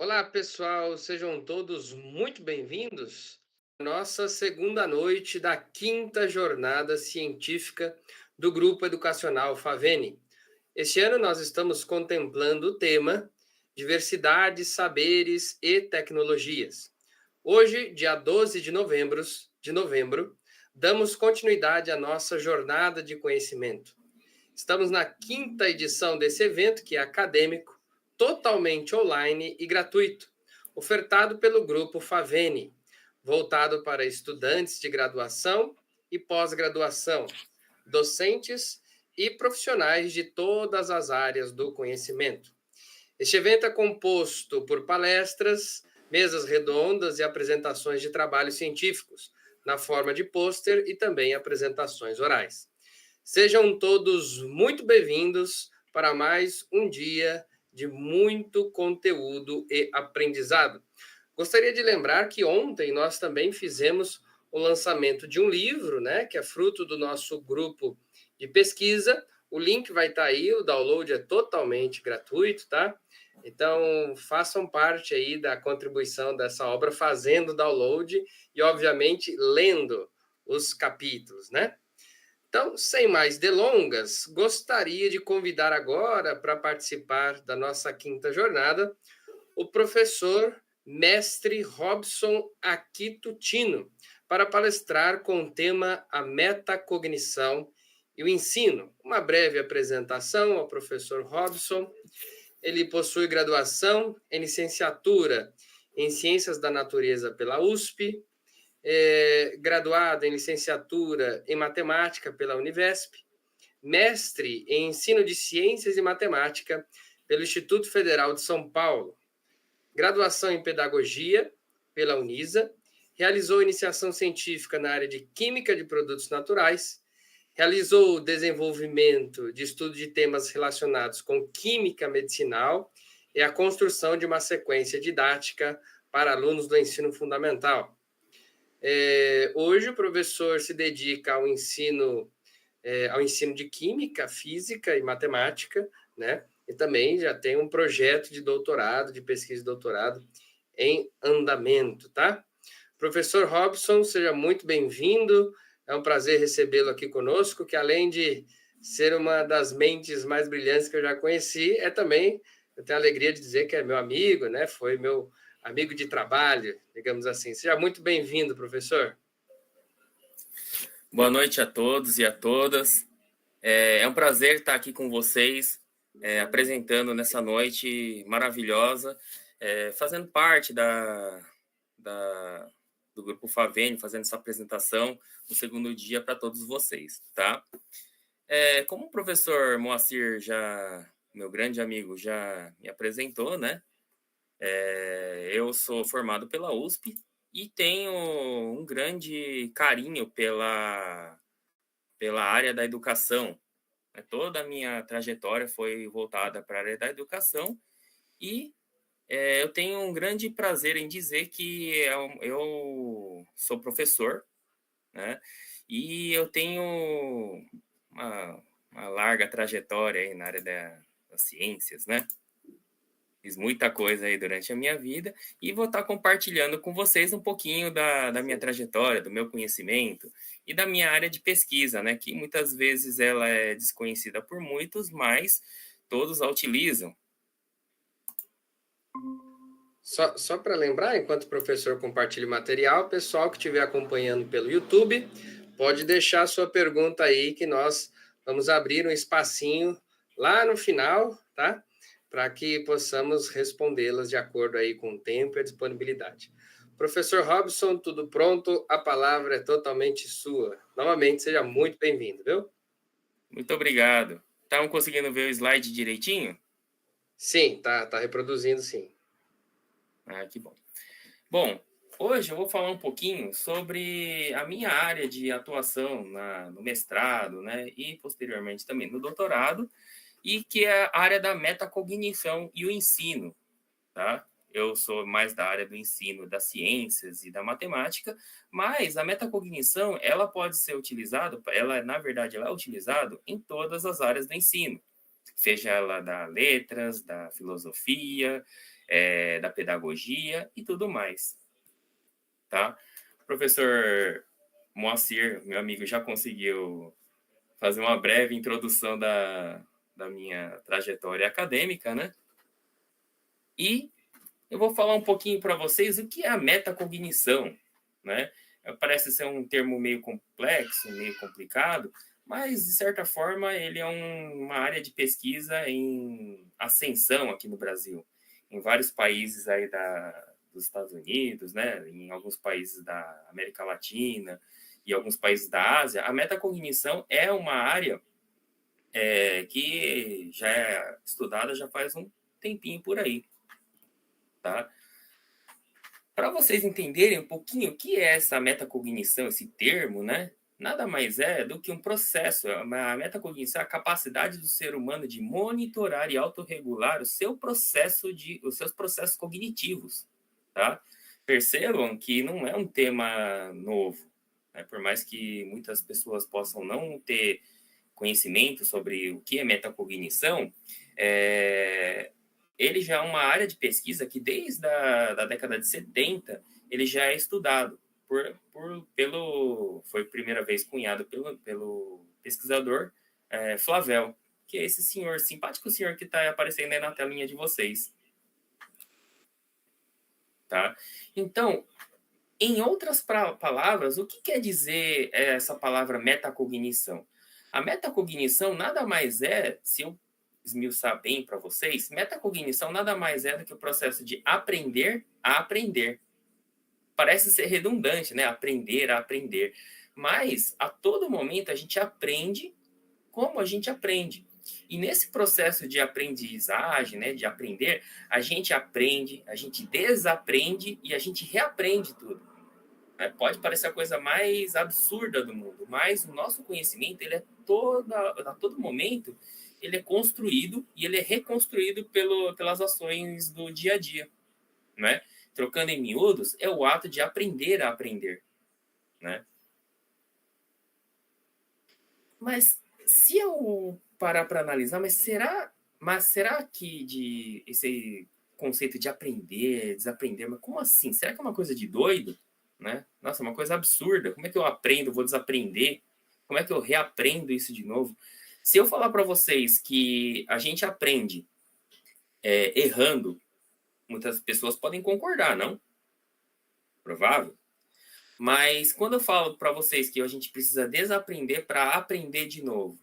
Olá, pessoal, sejam todos muito bem-vindos à nossa segunda noite da quinta jornada científica do Grupo Educacional Faveni. Este ano nós estamos contemplando o tema Diversidade, Saberes e Tecnologias. Hoje, dia 12 de novembro, damos continuidade à nossa jornada de conhecimento. Estamos na quinta edição desse evento, que é acadêmico, totalmente online e gratuito, ofertado pelo Grupo Faveni, voltado para estudantes de graduação e pós-graduação, docentes e profissionais de todas as áreas do conhecimento. Este evento é composto por palestras, mesas redondas e apresentações de trabalhos científicos, na forma de pôster e também apresentações orais. Sejam todos muito bem-vindos para mais um dia de muito conteúdo e aprendizado. Gostaria de lembrar que ontem nós também fizemos o lançamento de um livro, né, que é fruto do nosso grupo de pesquisa. O link vai estar aí, o download é totalmente gratuito, tá? Então, façam parte aí da contribuição dessa obra fazendo o download e, obviamente, lendo os capítulos, né? Então, sem mais delongas, gostaria de convidar agora para participar da nossa quinta jornada o professor mestre Robson Aquito Tino, para palestrar com o tema A Metacognição e o Ensino. Uma breve apresentação ao professor Robson. Ele possui graduação em licenciatura em Ciências da Natureza pela USP, graduado em licenciatura em matemática pela Univesp, mestre em ensino de ciências e matemática pelo Instituto Federal de São Paulo, graduação em pedagogia pela Unisa, realizou iniciação científica na área de química de produtos naturais, realizou desenvolvimento de estudo de temas relacionados com química medicinal e a construção de uma sequência didática para alunos do ensino fundamental. Hoje o professor se dedica ao ensino de química, física e matemática, né? E também já tem um projeto de doutorado, de pesquisa de doutorado em andamento, tá? Professor Robson, seja muito bem-vindo. É um prazer recebê-lo aqui conosco, que além de ser uma das mentes mais brilhantes que eu já conheci, eu tenho a alegria de dizer que é meu amigo, né? Foi meu amigo de trabalho, digamos assim. Seja muito bem-vindo, professor. Boa noite a todos e a todas. É um prazer estar aqui com vocês, apresentando nessa noite maravilhosa, fazendo parte do Grupo Faveni, fazendo essa apresentação no segundo dia para todos vocês, tá? Como o professor Moacir, meu grande amigo, já me apresentou, né? Eu sou formado pela USP e tenho um grande carinho pela área da educação. Toda a minha trajetória foi voltada para a área da educação e eu tenho um grande prazer em dizer que eu sou professor, né? E eu tenho uma larga trajetória aí na área das ciências, né? Fiz muita coisa aí durante a minha vida e vou estar compartilhando com vocês um pouquinho da minha trajetória, do meu conhecimento e da minha área de pesquisa, né? Que muitas vezes ela é desconhecida por muitos, mas todos a utilizam. Só para lembrar, enquanto o professor compartilha o material, o pessoal que estiver acompanhando pelo YouTube, pode deixar sua pergunta aí, que nós vamos abrir um espacinho lá no final, tá? Para que possamos respondê-las de acordo aí com o tempo e a disponibilidade. Professor Robson, tudo pronto? A palavra é totalmente sua. Novamente, seja muito bem-vindo, viu? Muito obrigado. Estavam conseguindo ver o slide direitinho? Sim, tá reproduzindo, sim. Ah, que bom. Bom, hoje eu vou falar um pouquinho sobre a minha área de atuação no mestrado, né, e posteriormente também no doutorado, e que é a área da metacognição e o ensino, tá? Eu sou mais da área do ensino das ciências e da matemática, mas a metacognição, ela pode ser utilizada, na verdade, ela é utilizada em todas as áreas do ensino, seja ela da letras, da filosofia, da pedagogia e tudo mais, tá? O professor Moacir, meu amigo, já conseguiu fazer uma breve introdução da minha trajetória acadêmica, né? E eu vou falar um pouquinho para vocês o que é a metacognição, né? Parece ser um termo meio complexo, meio complicado, mas, de certa forma, ele é uma área de pesquisa em ascensão aqui no Brasil. Em vários países aí dos Estados Unidos, né? Em alguns países da América Latina e alguns países da Ásia, a metacognição é uma área que já é estudada já faz um tempinho por aí, tá? Para vocês entenderem um pouquinho o que é essa metacognição, esse termo, né? Nada mais é do que um processo. A metacognição é a capacidade do ser humano de monitorar e autorregular os seus processos cognitivos, tá? Percebam que não é um tema novo, né? Por mais que muitas pessoas possam não ter conhecimento sobre o que é metacognição, ele já é uma área de pesquisa que desde a década de 70 ele já é estudado foi a primeira vez cunhado pelo pesquisador Flavel, que é esse senhor, simpático senhor que está aparecendo aí na telinha de vocês. Tá? Então, em outras palavras, o que quer dizer essa palavra metacognição? A metacognição nada mais é, se eu esmiuçar bem para vocês, metacognição nada mais é do que o processo de aprender a aprender. Parece ser redundante, né? Aprender a aprender. Mas, a todo momento, a gente aprende como a gente aprende. E nesse processo de aprendizagem, né, de aprender, a gente aprende, a gente desaprende e a gente reaprende tudo. Pode parecer a coisa mais absurda do mundo, mas o nosso conhecimento, ele é a todo momento, ele é construído e ele é reconstruído pelas ações do dia a dia, né? Trocando em miúdos, é o ato de aprender a aprender, né? Mas se eu parar para analisar, mas será que esse conceito de aprender, desaprender, mas como assim? Será que é uma coisa de doido? Né? Nossa, é uma coisa absurda. Como é que eu aprendo, vou desaprender? Como é que eu reaprendo isso de novo? Se eu falar para vocês que a gente aprende errando, muitas pessoas podem concordar, não? Provável. Mas quando eu falo para vocês que a gente precisa desaprender para aprender de novo,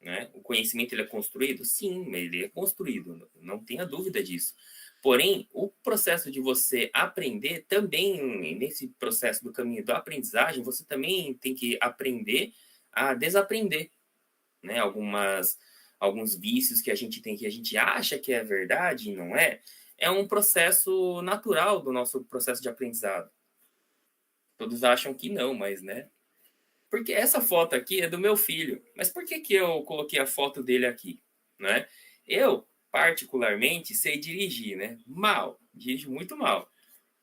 né? O conhecimento ele é construído? Sim, ele é construído, não tenha dúvida disso. Porém, o processo de você aprender também, nesse processo do caminho da aprendizagem, você também tem que aprender a desaprender, né? Alguns vícios que a gente tem, que a gente acha que é verdade e não é, é um processo natural do nosso processo de aprendizado. Todos acham que não, mas, né? Porque essa foto aqui é do meu filho. Mas por que eu coloquei a foto dele aqui? Né? Eu, particularmente, sei dirigir, né? Mal. Dirijo muito mal.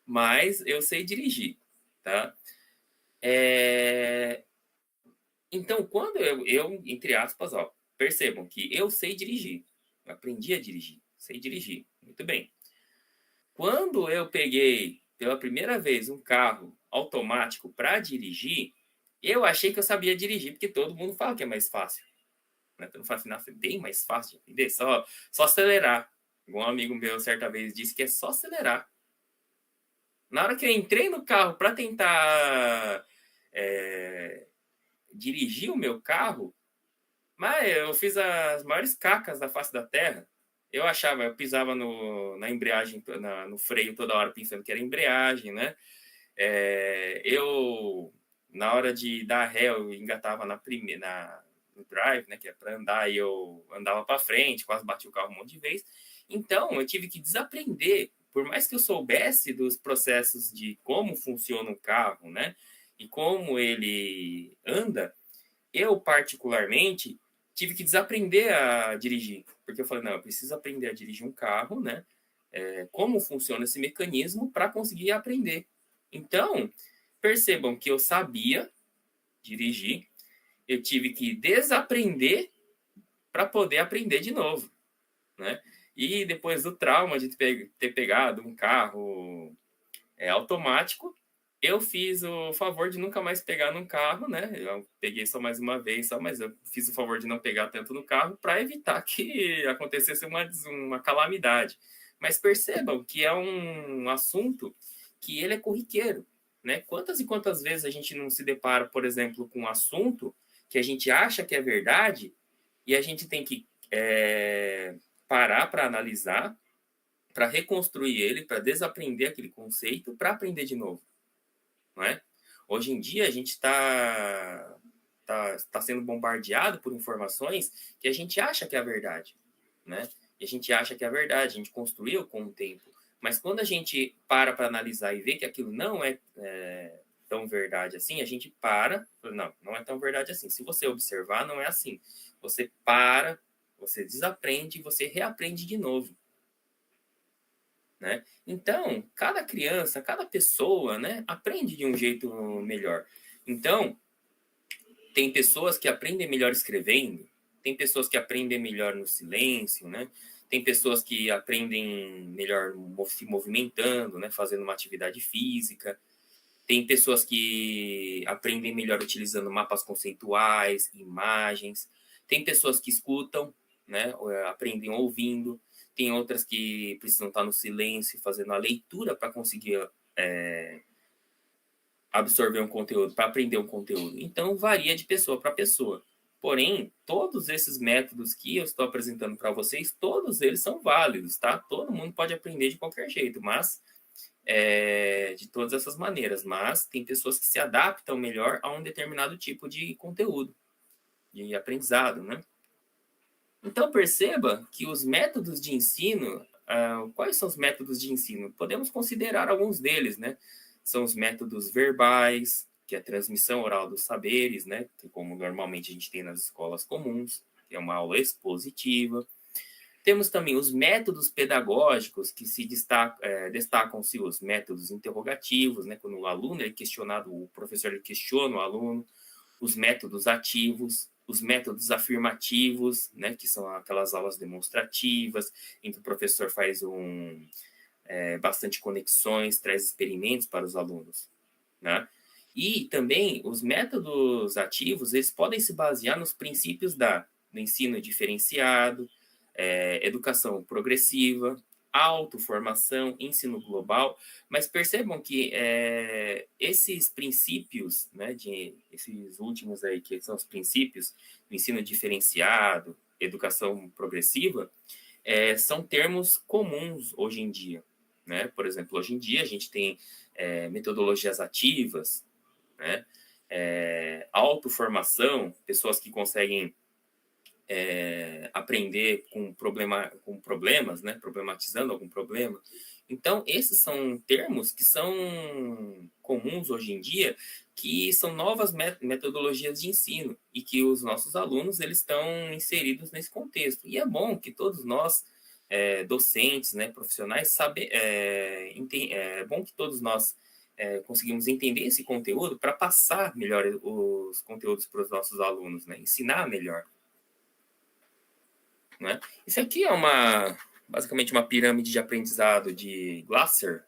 Mas eu sei dirigir, tá? Então, quando eu, entre aspas, ó, percebam que eu sei dirigir. Eu aprendi a dirigir. Sei dirigir. Muito bem. Quando eu peguei, pela primeira vez, um carro automático para dirigir, eu achei que eu sabia dirigir, porque todo mundo fala que é mais fácil. Né? Todo mundo fala assim, é bem mais fácil de aprender, só acelerar. Um amigo meu, certa vez, disse que é só acelerar. Na hora que eu entrei no carro para tentar dirigir o meu carro, mas eu fiz as maiores cacas da face da terra. Eu pisava na embreagem, no freio toda hora pensando que era embreagem, né? Na hora de dar ré, eu engatava no drive, né, que é para andar, e eu andava para frente, quase bati o carro um monte de vezes. Então, eu tive que desaprender, por mais que eu soubesse dos processos de como funciona um carro, né, e como ele anda, eu, particularmente, tive que desaprender a dirigir, porque eu falei, não, eu preciso aprender a dirigir um carro, né, como funciona esse mecanismo para conseguir aprender. Então, percebam que eu sabia dirigir, eu tive que desaprender para poder aprender de novo, né? E depois do trauma de ter pegado um carro automático, eu fiz o favor de nunca mais pegar num carro, né? Eu peguei só mais uma vez, mas eu fiz o favor de não pegar tanto no carro para evitar que acontecesse uma calamidade. Mas percebam que é um assunto que ele é corriqueiro, né? Quantas e quantas vezes a gente não se depara, por exemplo, com um assunto que a gente acha que é verdade e a gente tem que parar para analisar, para reconstruir ele, para desaprender aquele conceito, para aprender de novo, não é? Hoje em dia a gente tá sendo bombardeado por informações que a gente acha que é a verdade, né? E a gente acha que é a verdade, a gente construiu com o tempo. Mas quando a gente para analisar e vê que aquilo não é tão verdade assim, a gente não é tão verdade assim. Se você observar, não é assim. Você para, você desaprende e você reaprende de novo, né? Então, cada criança, cada pessoa, né, aprende de um jeito melhor. Então, tem pessoas que aprendem melhor escrevendo, tem pessoas que aprendem melhor no silêncio, né? Tem pessoas que aprendem melhor se movimentando, né, fazendo uma atividade física. Tem pessoas que aprendem melhor utilizando mapas conceituais, imagens. Tem pessoas que escutam, né, aprendem ouvindo. Tem outras que precisam estar no silêncio, fazendo a leitura para conseguir absorver um conteúdo, para aprender um conteúdo. Então, varia de pessoa para pessoa. Porém, todos esses métodos que eu estou apresentando para vocês, todos eles são válidos, tá? Todo mundo pode aprender de qualquer jeito, mas de todas essas maneiras. Mas tem pessoas que se adaptam melhor a um determinado tipo de conteúdo, de aprendizado, né? Então, perceba que os métodos de ensino, quais são os métodos de ensino? Podemos considerar alguns deles, né? São os métodos verbais, que é a transmissão oral dos saberes, né? Como normalmente a gente tem nas escolas comuns, que é uma aula expositiva. Temos também os métodos pedagógicos, que se destacam-se os métodos interrogativos, né? Quando o aluno é questionado, o professor questiona o aluno. Os métodos ativos, os métodos afirmativos, né? Que são aquelas aulas demonstrativas, em que o professor faz bastante conexões, traz experimentos para os alunos, né? E também os métodos ativos, eles podem se basear nos princípios do ensino diferenciado, educação progressiva, autoformação, ensino global, mas percebam que esses princípios, né, esses últimos aí, que são os princípios do ensino diferenciado, educação progressiva, são termos comuns hoje em dia, né? Por exemplo, hoje em dia a gente tem metodologias ativas, né? Autoformação, pessoas que conseguem aprender com problemas, né? Problematizando algum problema. Então, esses são termos que são comuns hoje em dia, que são novas metodologias de ensino e que os nossos alunos eles estão inseridos nesse contexto. E é bom que todos nós, docentes, né, profissionais, é bom que todos nós conseguimos entender esse conteúdo para passar melhor os conteúdos para os nossos alunos, né? Ensinar melhor. Né? Isso aqui é basicamente uma pirâmide de aprendizado de Glasser,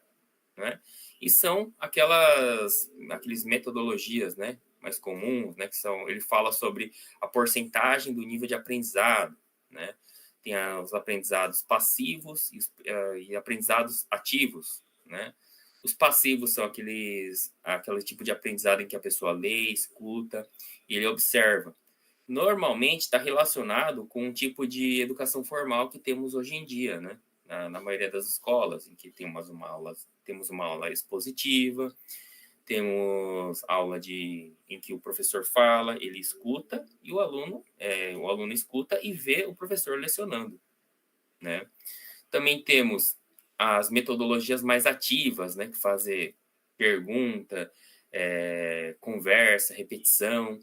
né? E são aqueles metodologias, né, mais comuns, né, ele fala sobre a porcentagem do nível de aprendizado, né? Tem os aprendizados passivos e aprendizados ativos, né? Os passivos são aquele tipo de aprendizado em que a pessoa lê, escuta e ele observa. Normalmente está relacionado com um tipo de educação formal que temos hoje em dia, né? Na maioria das escolas, em que temos uma aula expositiva, temos aula em que o professor fala, ele escuta, e o aluno escuta e vê o professor lecionando, né? Também temos as metodologias mais ativas, né? Que fazer pergunta, conversa, repetição.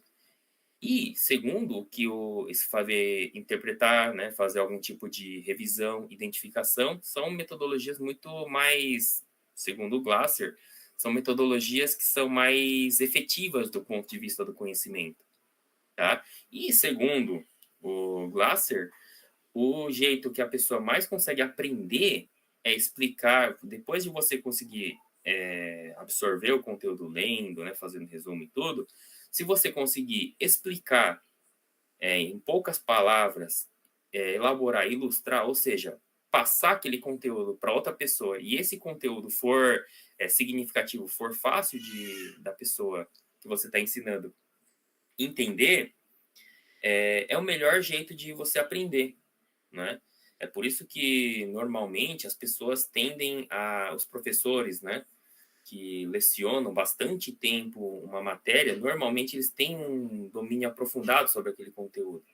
E segundo o que esse fazer interpretar, né, fazer algum tipo de revisão, identificação, são metodologias muito mais, segundo o Glasser, são metodologias que são mais efetivas do ponto de vista do conhecimento, tá? E segundo o Glasser, o jeito que a pessoa mais consegue aprender é explicar, depois de você conseguir absorver o conteúdo lendo, né, fazendo resumo e tudo, se você conseguir explicar em poucas palavras, elaborar, ilustrar, ou seja, passar aquele conteúdo para outra pessoa e esse conteúdo for significativo, for fácil da pessoa que você está ensinando entender, é o melhor jeito de você aprender, né? É por isso que normalmente as pessoas tendem os professores, né, que lecionam bastante tempo uma matéria, normalmente eles têm um domínio aprofundado sobre aquele conteúdo,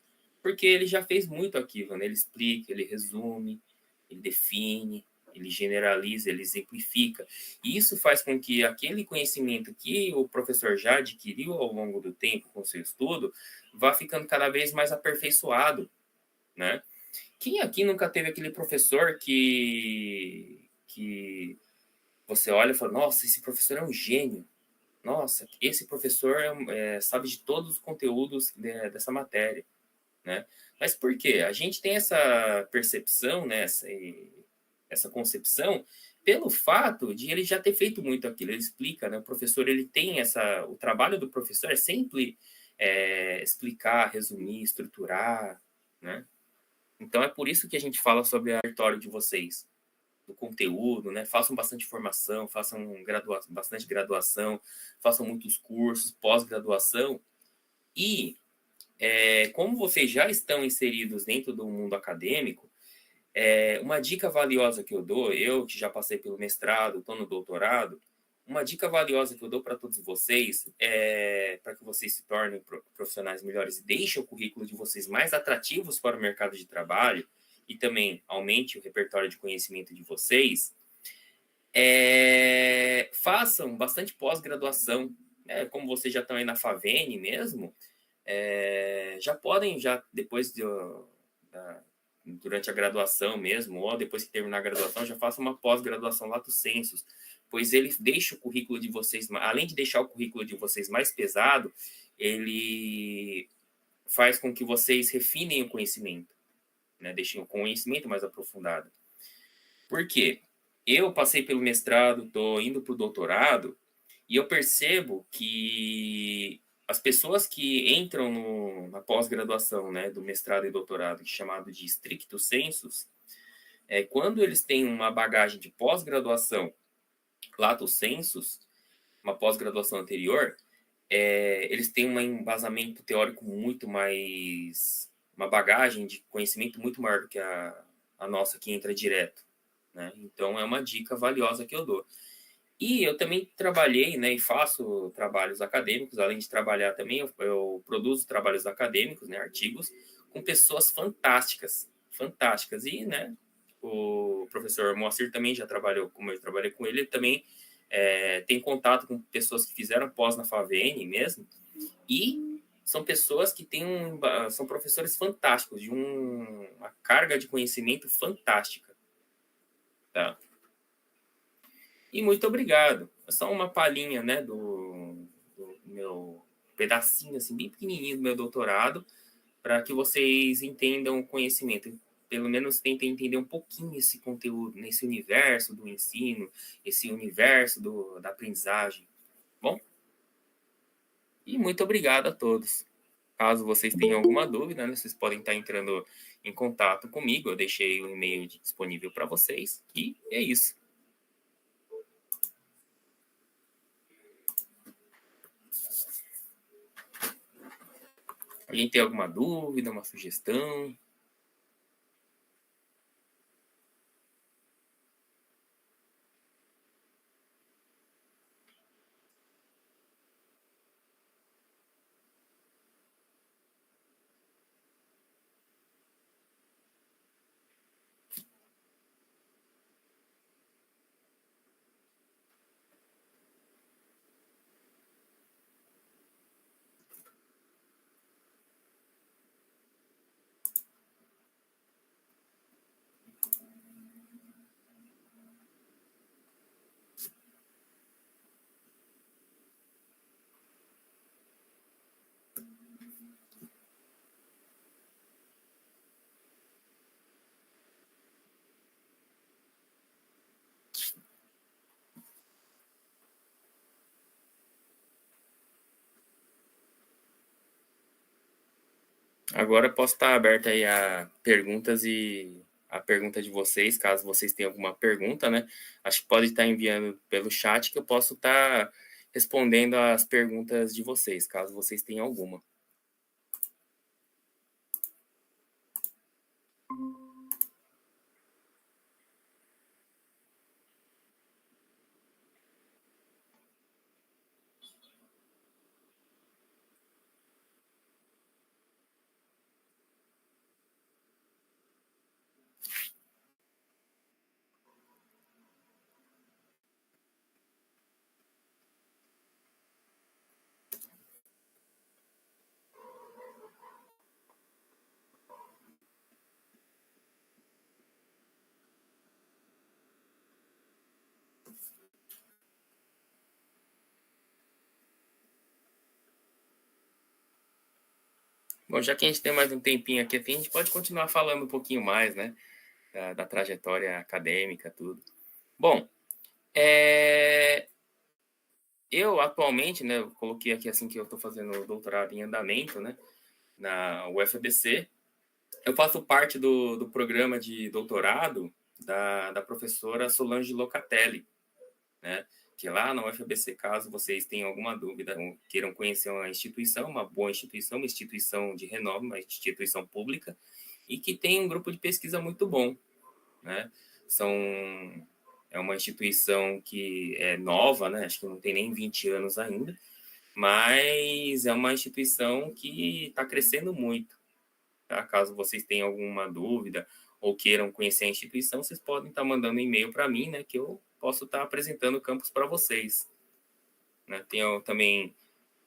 porque ele já fez muito aquilo, né? Ele explica, ele resume, ele define, ele generaliza, ele exemplifica. E isso faz com que aquele conhecimento que o professor já adquiriu ao longo do tempo com seu estudo vá ficando cada vez mais aperfeiçoado, né? Quem aqui nunca teve aquele professor que você olha e fala, nossa, esse professor é um gênio. Nossa, esse professor sabe de todos os conteúdos dessa matéria, né? Mas por quê? A gente tem essa percepção, né, essa concepção, pelo fato de ele já ter feito muito aquilo. Ele explica, né? O professor, ele tem o trabalho do professor é sempre explicar, resumir, estruturar, né? Então é por isso que a gente fala sobre o repertório de vocês, do conteúdo, né? Façam bastante formação, façam bastante graduação, façam muitos cursos, pós-graduação. E como vocês já estão inseridos dentro do mundo acadêmico, uma dica valiosa que eu dou, eu que já passei pelo mestrado, estou no doutorado, uma dica valiosa que eu dou para todos vocês, para que vocês se tornem profissionais melhores e deixem o currículo de vocês mais atrativos para o mercado de trabalho e também aumente o repertório de conhecimento de vocês, façam bastante pós-graduação. Como vocês já estão aí na Favene mesmo, já podem, já depois durante a graduação mesmo, ou depois que terminar a graduação, já façam uma pós-graduação lato sensu, pois ele deixa o currículo de vocês, além de deixar o currículo de vocês mais pesado, ele faz com que vocês refinem o conhecimento, né? Deixem o conhecimento mais aprofundado. Por quê? Eu passei pelo mestrado, estou indo para o doutorado, e eu percebo que as pessoas que entram na pós-graduação, né, do mestrado e doutorado, chamado de stricto sensus, quando eles têm uma bagagem de pós-graduação lato sensus, uma pós-graduação anterior, eles têm um embasamento teórico muito mais, uma bagagem de conhecimento muito maior do que a nossa que entra direto, né? Então é uma dica valiosa que eu dou. E eu também trabalhei, né, e faço trabalhos acadêmicos, além de trabalhar também, eu produzo trabalhos acadêmicos, né, artigos, com pessoas fantásticas, fantásticas. E, né, o professor Moacir também já trabalhou, como eu trabalhei com ele, ele também tem contato com pessoas que fizeram pós na Favene mesmo, e são pessoas que são professores fantásticos, de uma carga de conhecimento fantástica, tá? E muito obrigado. É só uma palhinha, né, do meu pedacinho, assim, bem pequenininho do meu doutorado, para que vocês entendam o conhecimento. Pelo menos tentem entender um pouquinho esse conteúdo, nesse universo do ensino, esse universo da aprendizagem. Bom? E muito obrigado a todos. Caso vocês tenham alguma dúvida, né, vocês podem estar entrando em contato comigo. Eu deixei o e-mail disponível para vocês. E é isso. Alguém tem alguma dúvida, uma sugestão? Agora eu posso estar aberto aí a perguntas e a pergunta de vocês, caso vocês tenham alguma pergunta, né? Acho que pode estar enviando pelo chat que eu posso estar respondendo as perguntas de vocês, caso vocês tenham alguma. Bom, já que a gente tem mais um tempinho aqui, a gente pode continuar falando um pouquinho mais, né? Da trajetória acadêmica, tudo. Bom, eu atualmente, né, eu coloquei aqui assim que eu estou fazendo doutorado em andamento, né, na UFABC. Eu faço parte do programa de doutorado da professora Solange Locatelli, né, que lá na UFABC, caso vocês tenham alguma dúvida, queiram conhecer uma instituição, uma boa instituição, uma instituição de renome, uma instituição pública, e que tem um grupo de pesquisa muito bom, né, é uma instituição que é nova, né? Acho que não tem nem 20 anos ainda, mas é uma instituição que está crescendo muito. Tá? Caso vocês tenham alguma dúvida ou queiram conhecer a instituição, vocês podem estar mandando um e-mail para mim, né? Que eu posso estar apresentando o campus para vocês. Né? Tenho também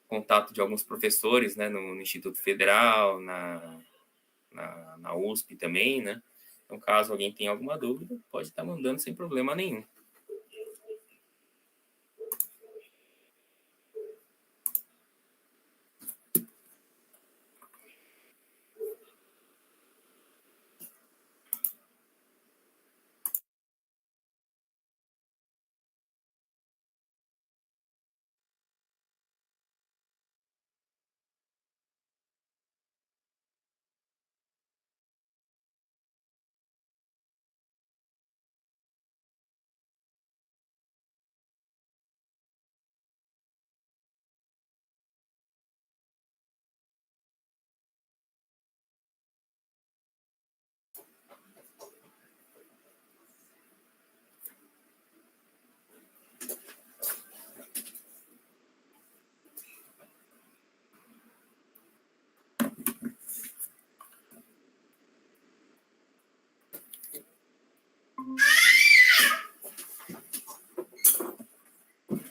contato de alguns professores, né? No Instituto Federal, na USP também, né? Então, caso alguém tenha alguma dúvida, pode estar mandando sem problema nenhum.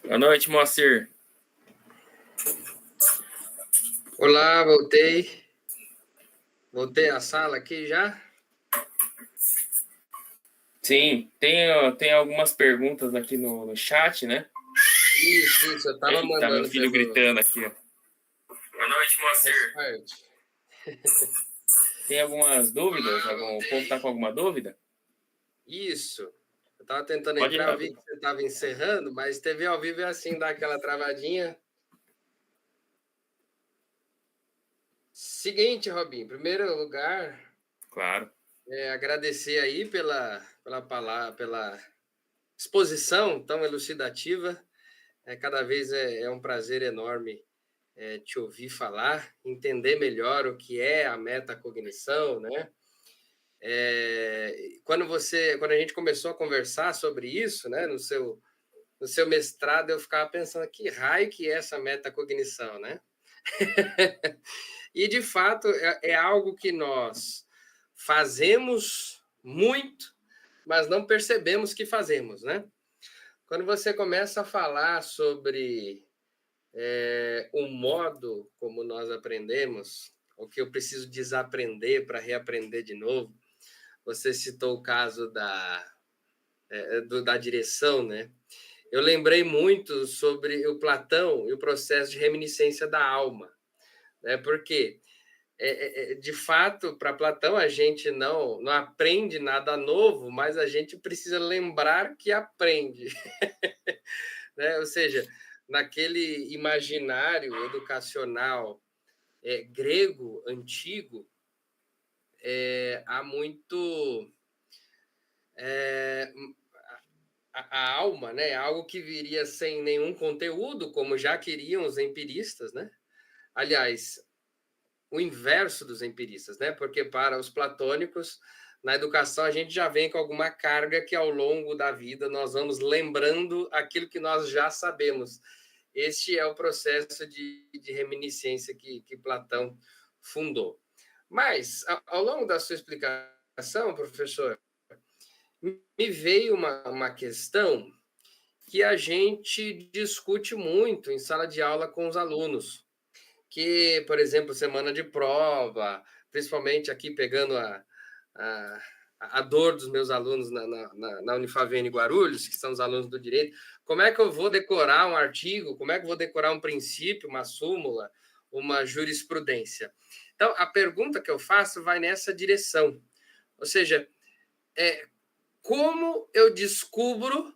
Boa noite, Moacir. Olá, voltei. Voltei à sala aqui já? Sim, tem algumas perguntas aqui no chat, né? Isso, eu tava mandando. Meu filho gritando aqui, ó. Boa noite, Moacir. Tem algumas dúvidas? O povo tá com alguma dúvida? Isso. Eu tava tentando entrar, eu vi que você estava encerrando, mas TV ao vivo é assim, dá aquela travadinha. Seguinte, Robinho, em primeiro lugar, claro, agradecer aí pela palavra, pela exposição tão elucidativa. Cada vez é um prazer enorme te ouvir falar, entender melhor o que é a metacognição, né? Quando a gente começou a conversar sobre isso, né, no seu mestrado, eu ficava pensando que raio que é essa metacognição, né? E, de fato, é algo que nós fazemos muito, mas não percebemos que fazemos, né? Quando você começa a falar sobre o modo como nós aprendemos, o que eu preciso desaprender para reaprender de novo, você citou o caso da direção, né? Eu lembrei muito sobre o Platão e o processo de reminiscência da alma, né? Porque, de fato, para Platão, a gente não aprende nada novo, mas a gente precisa lembrar que aprende. Né? Ou seja, naquele imaginário educacional grego antigo, há muito a alma, né? Algo que viria sem nenhum conteúdo, como já queriam os empiristas, né? Aliás, o inverso dos empiristas, né? Porque para os platônicos, na educação, a gente já vem com alguma carga que ao longo da vida nós vamos lembrando aquilo que nós já sabemos. Este é o processo de reminiscência que Platão fundou. Mas, ao longo da sua explicação, professor, me veio uma questão que a gente discute muito em sala de aula com os alunos, que, por exemplo, semana de prova, principalmente aqui pegando a, a dor dos meus alunos na Unifavene Guarulhos, que são os alunos do direito, como é que eu vou decorar um artigo, como é que eu vou decorar um princípio, uma súmula, uma jurisprudência? Então, a pergunta que eu faço vai nessa direção. Ou seja, como eu descubro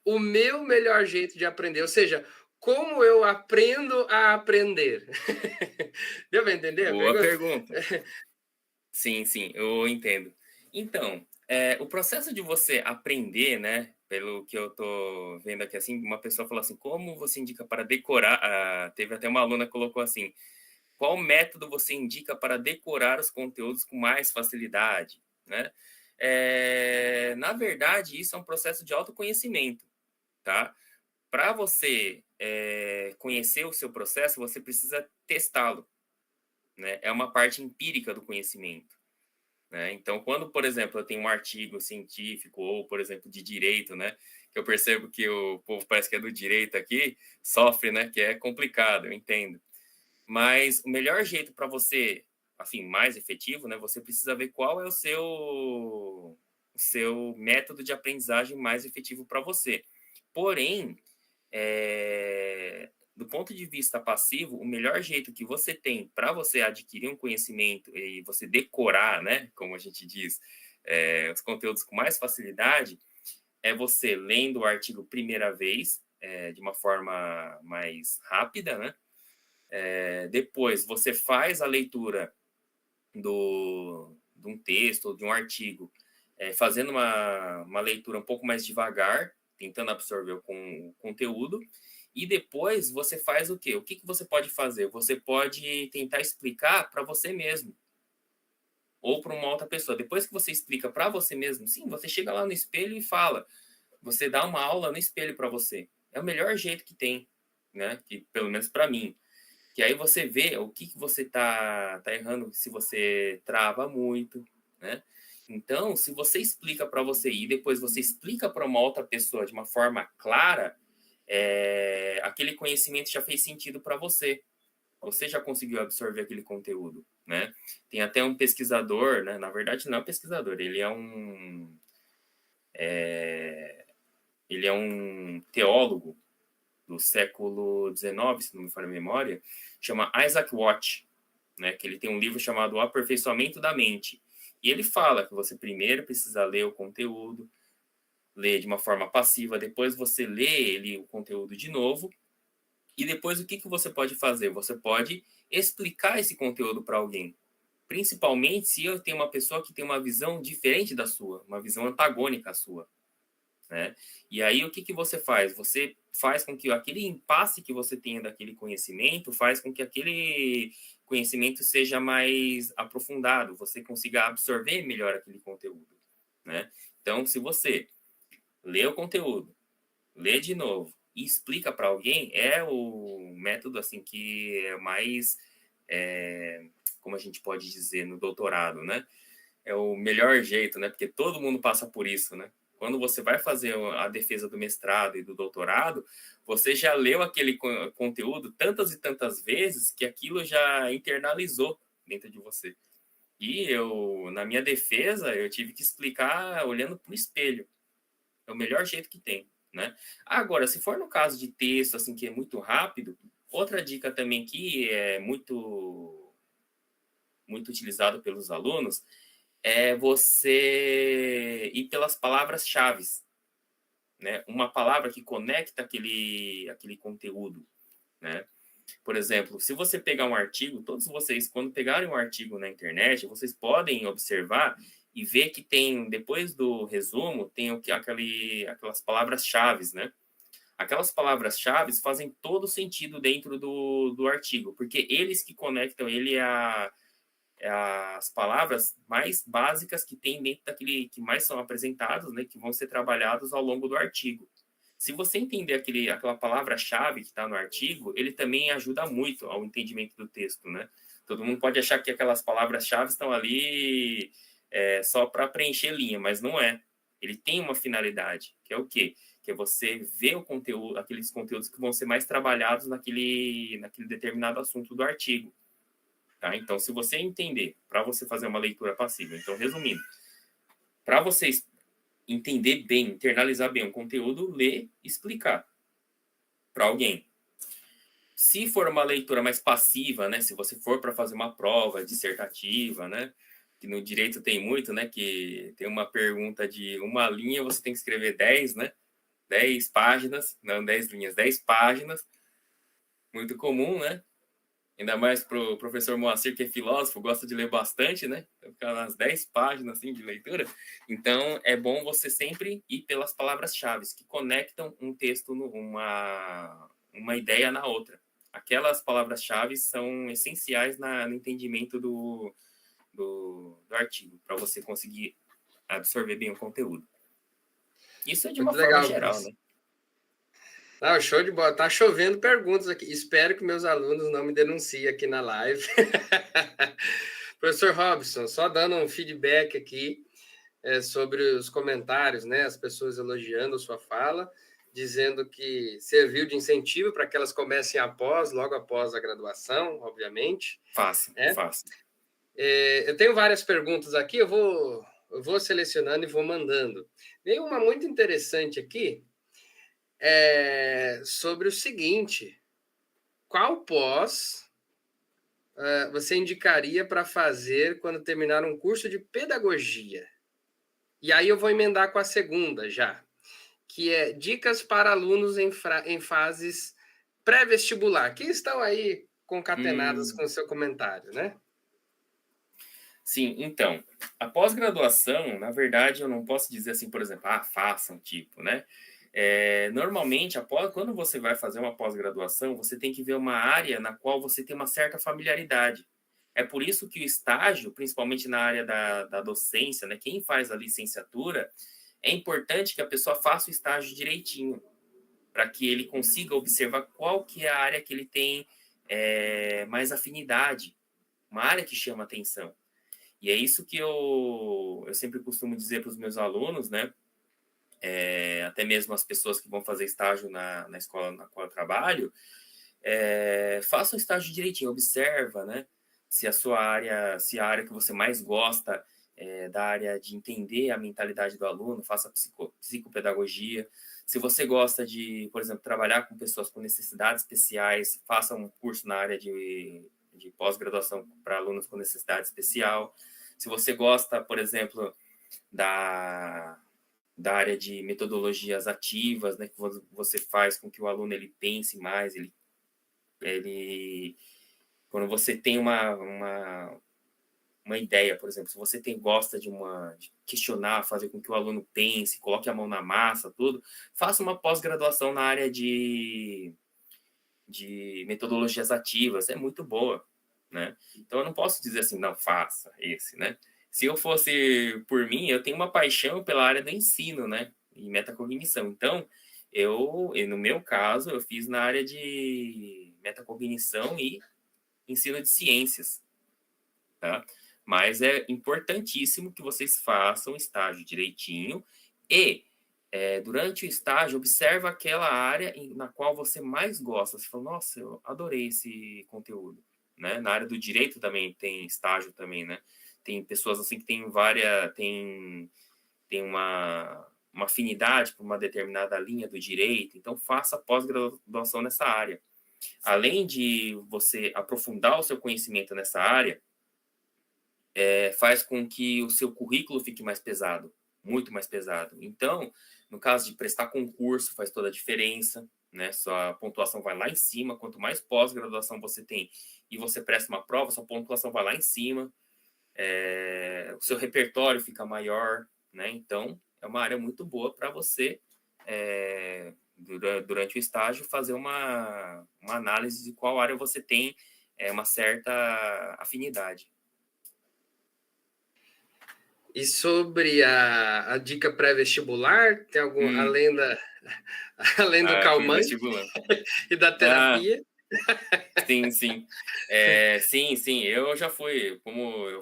o meu melhor jeito de aprender? Ou seja, como eu aprendo a aprender? Deu para entender a Boa pergunta? pergunta. Sim, eu entendo. Então, o processo de você aprender, né? Pelo que eu tô vendo aqui, assim, uma pessoa falou assim, como você indica para decorar? Teve até uma aluna que colocou assim, qual método você indica para decorar os conteúdos com mais facilidade, né? Na verdade, isso é um processo de autoconhecimento, tá? Para você conhecer o seu processo, você precisa testá-lo, né? É uma parte empírica do conhecimento, né? Então, quando, por exemplo, eu tenho um artigo científico ou, por exemplo, de direito, né? Que eu percebo que o povo parece que é do direito aqui, sofre, né? Que é complicado, eu entendo. Mas o melhor jeito para você, assim, mais efetivo, né? Você precisa ver qual é o seu método de aprendizagem mais efetivo para você. Porém, do ponto de vista passivo, o melhor jeito que você tem para você adquirir um conhecimento e você decorar, né, como a gente diz, os conteúdos com mais facilidade, é você lendo o artigo primeira vez, de uma forma mais rápida, né? Depois você faz a leitura de um texto ou de um artigo, fazendo uma leitura um pouco mais devagar, tentando absorver o conteúdo, e depois você faz o quê? O que você pode fazer? Você pode tentar explicar para você mesmo, ou para uma outra pessoa. Depois que você explica para você mesmo, sim, você chega lá no espelho e fala, você dá uma aula no espelho para você. É o melhor jeito que tem, né? Que, pelo menos para mim. Que aí você vê o que você tá errando, se você trava muito, né? Então, se você explica para você e depois você explica para uma outra pessoa de uma forma clara, aquele conhecimento já fez sentido para você. Você já conseguiu absorver aquele conteúdo, né? Tem até um pesquisador, né? Na verdade, não é um pesquisador, ele é um teólogo do século XIX, se não me falha a memória, chama Isaac Watts, né, que ele tem um livro chamado O Aperfeiçoamento da Mente. E ele fala que você primeiro precisa ler o conteúdo, ler de uma forma passiva, depois você lê o conteúdo de novo, e depois o que você pode fazer? Você pode explicar esse conteúdo para alguém. Principalmente se eu tenho uma pessoa que tem uma visão diferente da sua, uma visão antagônica à sua, né? E aí o que você faz? Você faz com que aquele impasse que você tenha daquele conhecimento faz com que aquele conhecimento seja mais aprofundado, você consiga absorver melhor aquele conteúdo, né? Então, se você lê o conteúdo, lê de novo e explica para alguém, é o método assim que é mais, como a gente pode dizer no doutorado, né? É o melhor jeito, né? Porque todo mundo passa por isso, né? Quando você vai fazer a defesa do mestrado e do doutorado, você já leu aquele conteúdo tantas e tantas vezes que aquilo já internalizou dentro de você. E eu, na minha defesa, eu tive que explicar olhando para o espelho. É o melhor jeito que tem, né? Agora, se for no caso de texto, assim, que é muito rápido, outra dica também que é muito utilizado pelos alunos é você ir pelas palavras-chave, né? Uma palavra que conecta aquele conteúdo, né? Por exemplo, se você pegar um artigo, todos vocês, quando pegarem um artigo na internet, vocês podem observar e ver que tem, depois do resumo, tem aquelas palavras-chave, né? Aquelas palavras-chave fazem todo sentido dentro do artigo, porque eles que conectam ele as palavras mais básicas que tem dentro daquele, que mais são apresentados, né? Que vão ser trabalhados ao longo do artigo. Se você entender aquela palavra-chave que está no artigo, ele também ajuda muito ao entendimento do texto, né? Todo mundo pode achar que aquelas palavras-chave estão ali só para preencher linha, mas não é. Ele tem uma finalidade, que é o quê? Que é você ver o conteúdo, aqueles conteúdos que vão ser mais trabalhados naquele determinado assunto do artigo. Tá? Então, se você entender, para você fazer uma leitura passiva, então, resumindo, para vocês entender bem, internalizar bem o conteúdo, ler, explicar para alguém. Se for uma leitura mais passiva, né, se você for para fazer uma prova dissertativa, né, que no direito tem muito, né, que tem uma pergunta de uma linha, você tem que escrever 10, né, 10 páginas, não 10 linhas, 10 páginas, muito comum, né, ainda mais para o professor Moacir, que é filósofo, gosta de ler bastante, né? Ficar nas 10 páginas assim, de leitura. Então, é bom você sempre ir pelas palavras-chave que conectam um texto, uma ideia na outra. Aquelas palavras-chave são essenciais no entendimento do artigo, para você conseguir absorver bem o conteúdo. Isso é de uma Muito forma legal, geral, professor. né? Não, show de bola. Tá chovendo perguntas aqui. Espero que meus alunos não me denunciem aqui na live. Professor Robson, só dando um feedback aqui sobre os comentários, né? As pessoas elogiando a sua fala, dizendo que serviu de incentivo para que elas comecem logo após a graduação, obviamente. Fácil. Eu tenho várias perguntas aqui, eu vou selecionando e vou mandando. Veio uma muito interessante aqui, sobre o seguinte: qual pós você indicaria para fazer quando terminar um curso de pedagogia? E aí eu vou emendar com a segunda já, que é dicas para alunos em fases pré-vestibular, que estão aí concatenadas com o seu comentário, né? Sim, então, a pós-graduação, na verdade, eu não posso dizer assim, por exemplo, façam, tipo, né? Normalmente, quando você vai fazer uma pós-graduação, você tem que ver uma área na qual você tem uma certa familiaridade. É por isso que o estágio, principalmente na área da docência, né? Quem faz a licenciatura, é importante que a pessoa faça o estágio direitinho, para que ele consiga observar qual que é a área que ele tem mais afinidade, uma área que chama atenção. E é isso que eu sempre costumo dizer para os meus alunos, né? Até mesmo as pessoas que vão fazer estágio na escola na qual eu trabalho, façam o estágio direitinho, observa, né? Se a área que você mais gosta da área de entender a mentalidade do aluno, faça psicopedagogia. Se você gosta de, por exemplo, trabalhar com pessoas com necessidades especiais, faça um curso na área de pós-graduação para alunos com necessidade especial. Se você gosta, por exemplo, da área de metodologias ativas, né, que você faz com que o aluno ele pense mais, quando você tem uma ideia, por exemplo, se você gosta de questionar, fazer com que o aluno pense, coloque a mão na massa, tudo, faça uma pós-graduação na área de metodologias ativas, é muito boa, né? Então eu não posso dizer assim, não, faça esse, né? Se eu fosse por mim, eu tenho uma paixão pela área do ensino, né? E metacognição. Então, no meu caso, eu fiz na área de metacognição e ensino de ciências, tá? Mas é importantíssimo que vocês façam o estágio direitinho e durante o estágio, observa aquela área na qual você mais gosta. Você fala, nossa, eu adorei esse conteúdo. Né? Na área do direito também tem estágio também, né? Tem pessoas assim que tem uma afinidade por uma determinada linha do direito, então faça pós-graduação nessa área. Além de você aprofundar o seu conhecimento nessa área, faz com que o seu currículo fique mais pesado. muito mais pesado. Então, no caso de prestar concurso, faz toda a diferença, né? Sua pontuação vai lá em cima. Quanto mais pós-graduação você tem e você presta uma prova, sua pontuação vai lá em cima. O seu repertório fica maior, né? Então, é uma área muito boa para você, durante o estágio, fazer uma análise de qual área você tem uma certa afinidade. E sobre a dica pré-vestibular, tem algum, além do calmante Vestibular. e da terapia? Sim, sim. Sim, eu já fui, como eu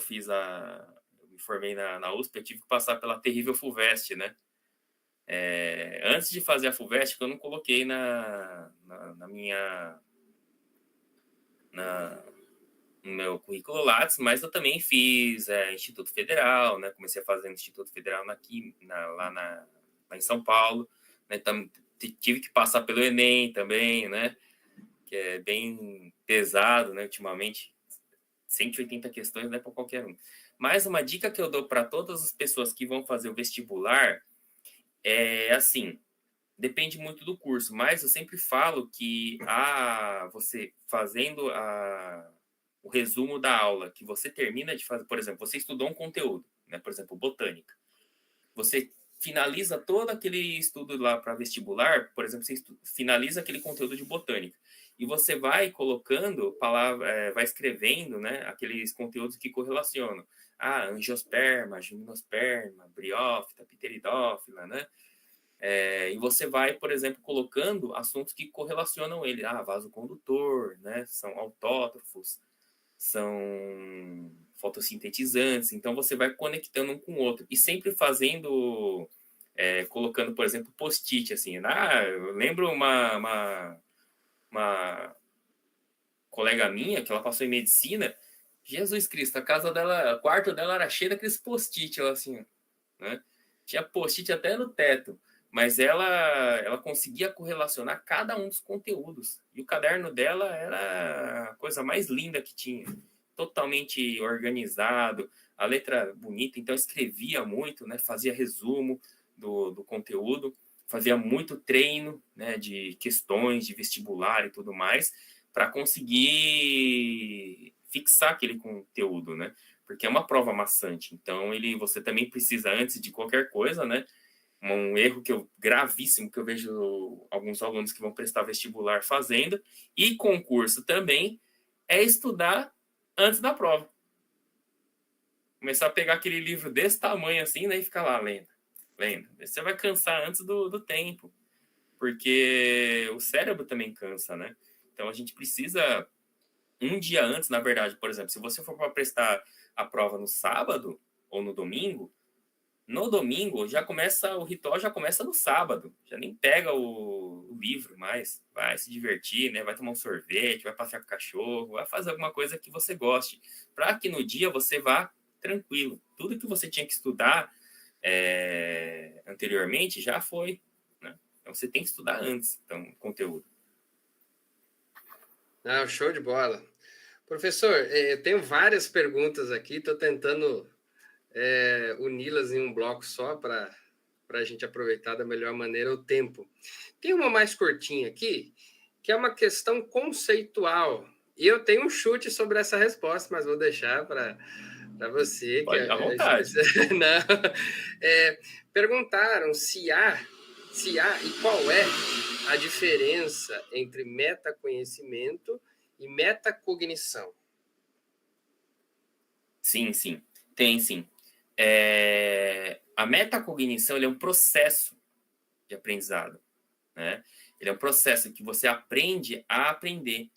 me formei na USP, eu tive que passar pela terrível FUVEST, né? Antes de fazer a FUVEST, que eu não coloquei no meu currículo Lattes, mas eu também fiz Instituto Federal, né? Comecei a fazer no Instituto Federal lá em São Paulo, né? Então, tive que passar pelo Enem também, né? Que é bem pesado, né? Ultimamente, 180 questões não é para qualquer um. Mas uma dica que eu dou para todas as pessoas que vão fazer o vestibular é assim, depende muito do curso, mas eu sempre falo que você fazendo o resumo da aula, que você termina de fazer, por exemplo, você estudou um conteúdo, né? Por exemplo, botânica. Você finaliza todo aquele estudo lá para vestibular, por exemplo, você finaliza aquele conteúdo de botânica. E você vai colocando vai escrevendo, né, aqueles conteúdos que correlacionam. Angiosperma, gimnosperma, briófita, pteridófila, né? E você vai, por exemplo, colocando assuntos que correlacionam ele. Vasocondutor, né? São autótrofos, são fotossintetizantes. Então, você vai conectando um com o outro. E sempre fazendo, colocando, por exemplo, post-it, assim. Eu lembro uma colega minha, que ela passou em medicina, Jesus Cristo, a casa dela, o quarto dela era cheio daqueles post-it, ela assim, né? Tinha post-it até no teto, mas ela conseguia correlacionar cada um dos conteúdos. E o caderno dela era a coisa mais linda que tinha, totalmente organizado, a letra bonita, então escrevia muito, né? Fazia resumo do conteúdo, fazia muito treino, né, de questões de vestibular e tudo mais, para conseguir fixar aquele conteúdo, né? Porque é uma prova maçante. Então, você também precisa, antes de qualquer coisa, né? Um erro gravíssimo que eu vejo alguns alunos que vão prestar vestibular fazendo, e concurso também, é estudar antes da prova. Começar a pegar aquele livro desse tamanho assim, né? E ficar lá lendo. Você vai cansar antes do tempo, porque o cérebro também cansa, né? Então, a gente precisa, um dia antes, na verdade, por exemplo, se você for para prestar a prova no sábado ou no domingo o ritual já começa no sábado, já nem pega o livro mais, vai se divertir, né? Vai tomar um sorvete, vai passear com o cachorro, vai fazer alguma coisa que você goste, para que no dia você vá tranquilo. Tudo que você tinha que estudar anteriormente já foi, né? Então você tem que estudar antes, então, conteúdo. Show de bola. Professor, eu tenho várias perguntas aqui, estou tentando uni-las em um bloco só para a gente aproveitar da melhor maneira o tempo. Tem uma mais curtinha aqui, que é uma questão conceitual. E eu tenho um chute sobre essa resposta, mas vou deixar para você. Pode, à vontade. Não. Perguntaram se há e qual é a diferença entre metaconhecimento e metacognição. Sim. Tem sim. A metacognição é um processo de aprendizado, né? Ele é um processo que você aprende a aprender.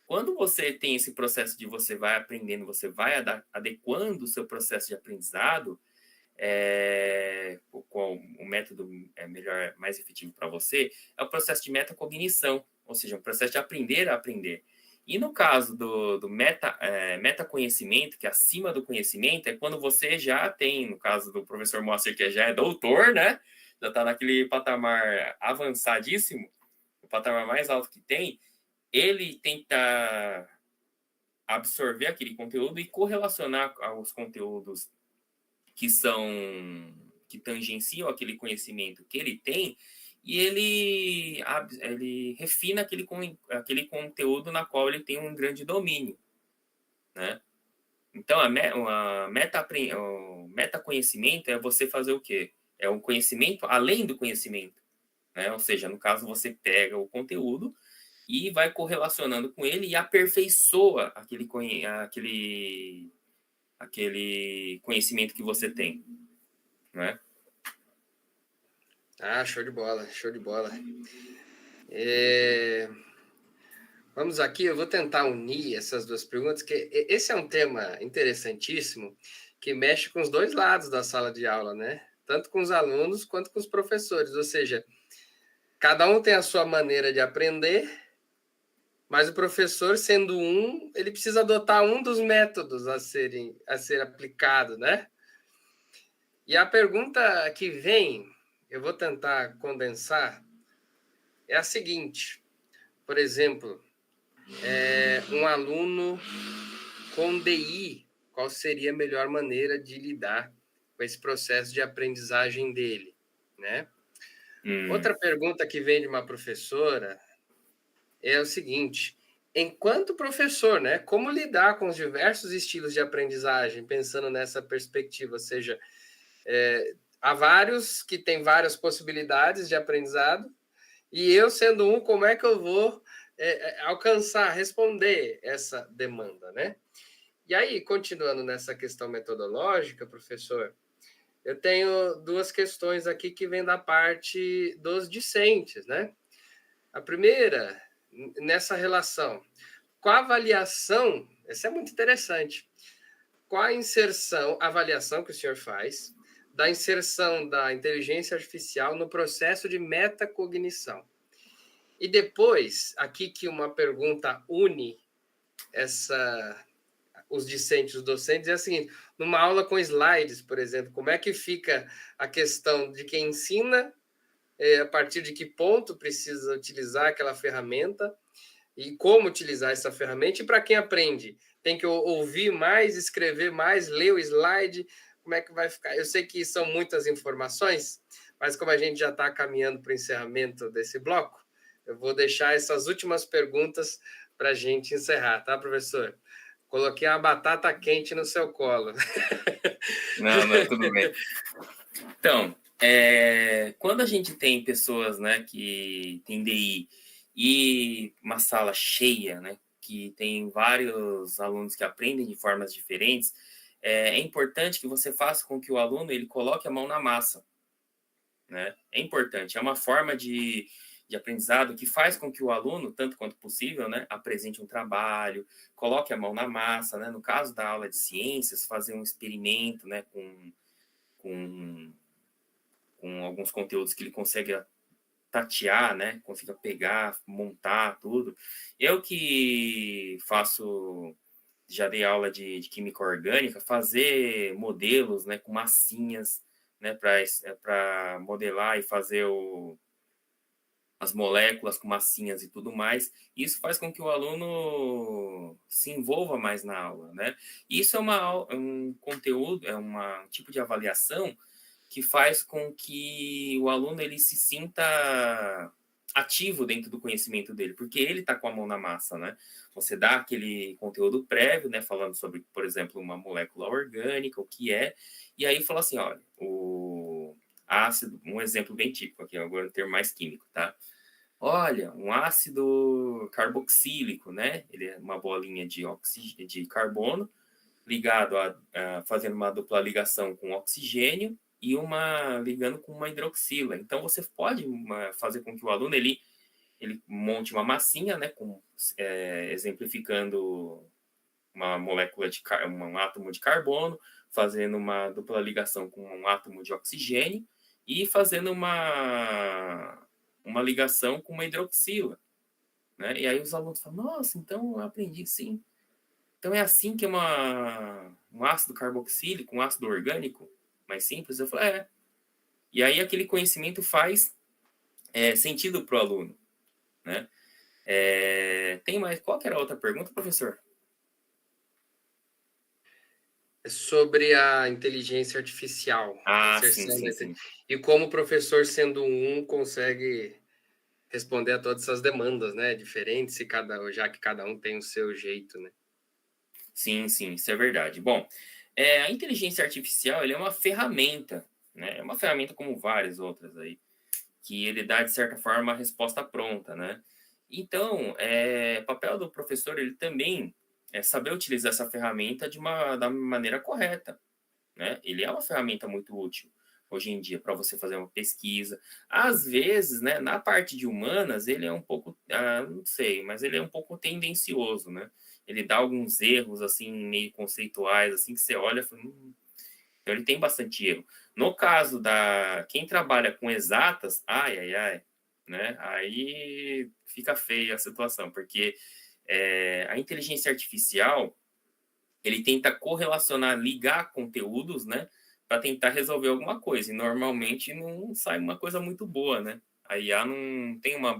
Quando você tem esse processo de você vai aprendendo, você vai adequando o seu processo de aprendizado, qual o método melhor, mais efetivo para você, é o processo de metacognição, ou seja, um processo de aprender a aprender. E no caso do metaconhecimento, que é acima do conhecimento, é quando você já tem, no caso do professor Moacir, que já é doutor, né? Já está naquele patamar avançadíssimo, o patamar mais alto que tem, ele tenta absorver aquele conteúdo e correlacionar aos conteúdos que que tangenciam aquele conhecimento que ele tem, e ele refina aquele conteúdo na qual ele tem um grande domínio, né? Então, o metaconhecimento é você fazer o quê? É um conhecimento além do conhecimento, né? Ou seja, no caso, você pega o conteúdo e vai correlacionando com ele e aperfeiçoa aquele conhecimento que você tem, né? Ah, show de bola, show de bola. Vamos aqui, eu vou tentar unir essas duas perguntas, que esse é um tema interessantíssimo, que mexe com os dois lados da sala de aula, né? Tanto com os alunos quanto com os professores. Ou seja, cada um tem a sua maneira de aprender, mas o professor, sendo um, ele precisa adotar um dos métodos a ser aplicado, né? E a pergunta que vem, eu vou tentar condensar, é a seguinte. Por exemplo, um aluno com DI, qual seria a melhor maneira de lidar com esse processo de aprendizagem dele, né? Outra pergunta que vem de uma professora é o seguinte: enquanto professor, né, como lidar com os diversos estilos de aprendizagem, pensando nessa perspectiva, ou seja, há vários que têm várias possibilidades de aprendizado, e eu sendo um, como é que eu vou alcançar, responder essa demanda, né? E aí, continuando nessa questão metodológica, professor, eu tenho duas questões aqui que vêm da parte dos discentes, né? A primeira, nessa relação, qual a avaliação, essa é muito interessante, qual a avaliação que o senhor faz da inserção da inteligência artificial no processo de metacognição? E depois, aqui que uma pergunta une os discentes, os docentes, é a seguinte: numa aula com slides, por exemplo, como é que fica a questão de quem ensina, a partir de que ponto precisa utilizar aquela ferramenta e como utilizar essa ferramenta, e para quem aprende, tem que ouvir mais, escrever mais, ler o slide, como é que vai ficar? Eu sei que são muitas informações, mas como a gente já está caminhando para o encerramento desse bloco, eu vou deixar essas últimas perguntas para a gente encerrar, tá, professor? Coloquei uma batata quente no seu colo. Não, tudo bem. Então, quando a gente tem pessoas, né, que tem DI e uma sala cheia, né, que tem vários alunos que aprendem de formas diferentes, é importante que você faça com que o aluno ele coloque a mão na massa, né? É importante, é uma forma de aprendizado que faz com que o aluno, tanto quanto possível, né, apresente um trabalho, coloque a mão na massa, né? No caso da aula de ciências, fazer um experimento, né, com alguns conteúdos que ele consegue tatear, né, consiga pegar, montar tudo. Eu que já dei aula de química orgânica, fazer modelos, né, com massinhas, né, para modelar e fazer as moléculas com massinhas e tudo mais. Isso faz com que o aluno se envolva mais na aula, né? Isso é um conteúdo, um tipo de avaliação que faz com que o aluno ele se sinta ativo dentro do conhecimento dele, porque ele está com a mão na massa, né? Você dá aquele conteúdo prévio, né, falando sobre, por exemplo, uma molécula orgânica, o que é, e aí fala assim, olha, o ácido, um exemplo bem típico aqui, agora um termo mais químico, tá? Olha, um ácido carboxílico, né? Ele é uma bolinha de carbono ligado fazendo uma dupla ligação com oxigênio e uma ligando com uma hidroxila. Então você pode fazer com que o aluno ele monte uma massinha, né? Exemplificando uma molécula um átomo de carbono, fazendo uma dupla ligação com um átomo de oxigênio e fazendo uma ligação com uma hidroxila, né? E aí os alunos falam, nossa, então eu aprendi sim. Então é assim que um ácido carboxílico, um ácido orgânico, mais simples, eu falo, E aí aquele conhecimento faz sentido para o aluno, né? Tem mais? Qual que era a outra pergunta, professor? sobre a inteligência artificial, Ah, sim, inserção sim, da inte sim. e como o professor, sendo um, consegue responder a todas essas demandas, né, diferentes, e já que cada um tem o seu jeito, né. Sim, sim, isso é verdade. Bom, a inteligência artificial, ele é uma ferramenta, né? É uma ferramenta como várias outras aí, que ele dá, de certa forma, uma resposta pronta, né? Então, papel do professor, ele também é saber utilizar essa ferramenta da maneira correta, né? Ele é uma ferramenta muito útil hoje em dia para você fazer uma pesquisa. Às vezes, né, na parte de humanas, ele é um pouco, não sei, mas ele é um pouco tendencioso, né? Ele dá alguns erros assim meio conceituais, assim que você olha, e fala, então ele tem bastante erro. No caso da quem trabalha com exatas, ai, ai, ai, né? Aí fica feia a situação, porque a inteligência artificial ele tenta correlacionar, ligar conteúdos, né, para tentar resolver alguma coisa. E normalmente não sai uma coisa muito boa, né? A IA não tem um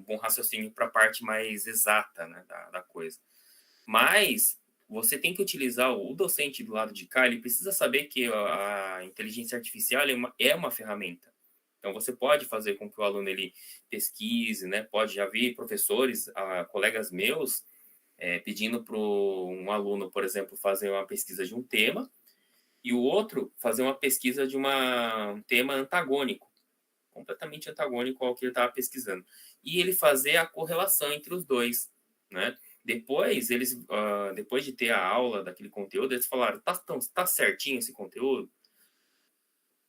bom raciocínio para a parte mais exata, né, da coisa. Mas você tem que utilizar o docente do lado de cá, ele precisa saber que a inteligência artificial é uma ferramenta. Então você pode fazer com que o aluno ele pesquise, né? Pode já vir professores, colegas meus pedindo para um aluno, por exemplo, fazer uma pesquisa de um tema e o outro fazer uma pesquisa de um tema antagônico, completamente antagônico ao que ele estava pesquisando. E ele fazer a correlação entre os dois, né? Depois de ter a aula daquele conteúdo, eles falaram, tá certinho esse conteúdo?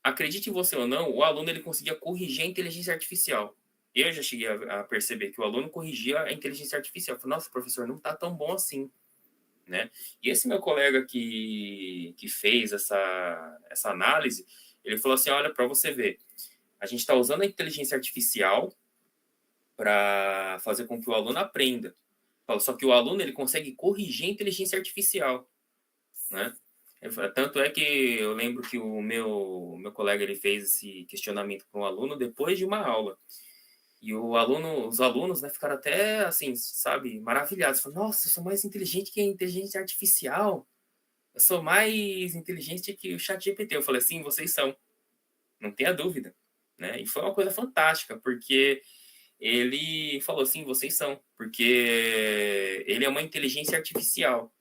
Acredite você ou não, o aluno ele conseguia corrigir a inteligência artificial. Eu já cheguei a perceber que o aluno corrigia a inteligência artificial. Eu falei, nossa, professor, não está tão bom assim, né? E esse meu colega que fez essa análise, ele falou assim, olha, para você ver, a gente está usando a inteligência artificial para fazer com que o aluno aprenda. Só que o aluno ele consegue corrigir a inteligência artificial, né? Tanto é que eu lembro que o meu colega ele fez esse questionamento para um aluno depois de uma aula. E os alunos, né, ficaram até assim, sabe, maravilhados. Falaram, nossa, eu sou mais inteligente que a inteligência artificial. Eu sou mais inteligente que o chat GPT. Eu falei, sim, vocês são. Não tenha dúvida. Né? E foi uma coisa fantástica, porque ele falou, sim, vocês são. Porque ele é uma inteligência artificial.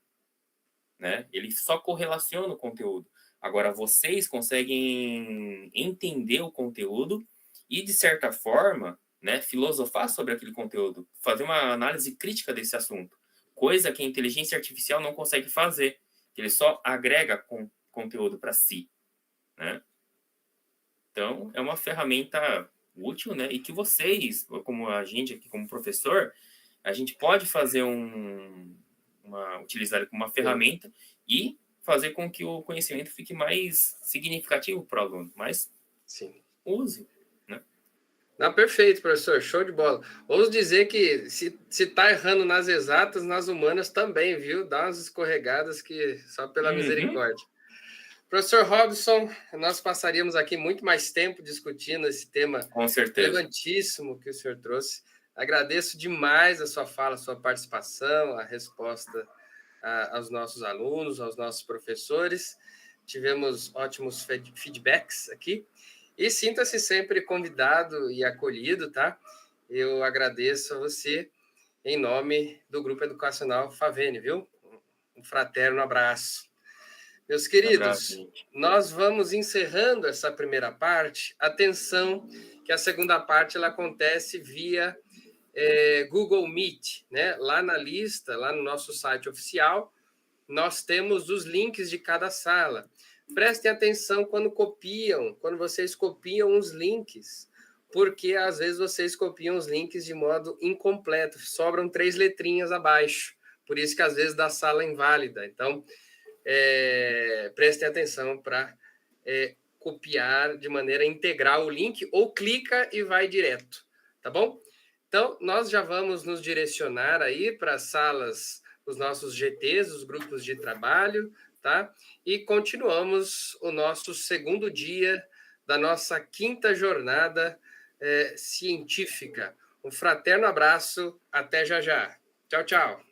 Né? Ele só correlaciona o conteúdo. Agora, vocês conseguem entender o conteúdo e, de certa forma, né, filosofar sobre aquele conteúdo, fazer uma análise crítica desse assunto, coisa que a inteligência artificial não consegue fazer. Ele só agrega conteúdo para si. Né? Então, é uma ferramenta útil, né? E que vocês, como a gente aqui, como professor, a gente pode fazer utilizar ele como uma Sim, ferramenta e fazer com que o conhecimento fique mais significativo para o aluno, mas sim. use, né? Não, perfeito, professor, show de bola. Ouso dizer que se tá errando nas exatas, nas humanas também, viu? Dá umas escorregadas que só pela Uhum, misericórdia. Professor Robson, nós passaríamos aqui muito mais tempo discutindo esse tema com certeza. relevantíssimo que o senhor trouxe. Agradeço demais a sua fala, a sua participação, a resposta aos nossos alunos, aos nossos professores. Tivemos ótimos feedbacks aqui. E sinta-se sempre convidado e acolhido, tá? Eu agradeço a você em nome do Grupo Educacional Favene, viu? Um fraterno abraço. Meus Um abraço, queridos, gente. nós vamos encerrando essa primeira parte. Atenção, que a segunda parte ela acontece via Google Meet, né? Lá na lista, lá no nosso site oficial, nós temos os links de cada sala. Prestem atenção quando vocês copiam os links, porque às vezes vocês copiam os links de modo incompleto, sobram 3 letrinhas abaixo. Por isso que às vezes dá sala inválida. Então, prestem atenção para copiar de maneira integral o link ou clica e vai direto, tá bom? Então, nós já vamos nos direcionar aí para as salas, os nossos GTs, os grupos de trabalho, tá? E continuamos o nosso segundo dia da nossa quinta jornada científica. Um fraterno abraço, até já já. Tchau, tchau.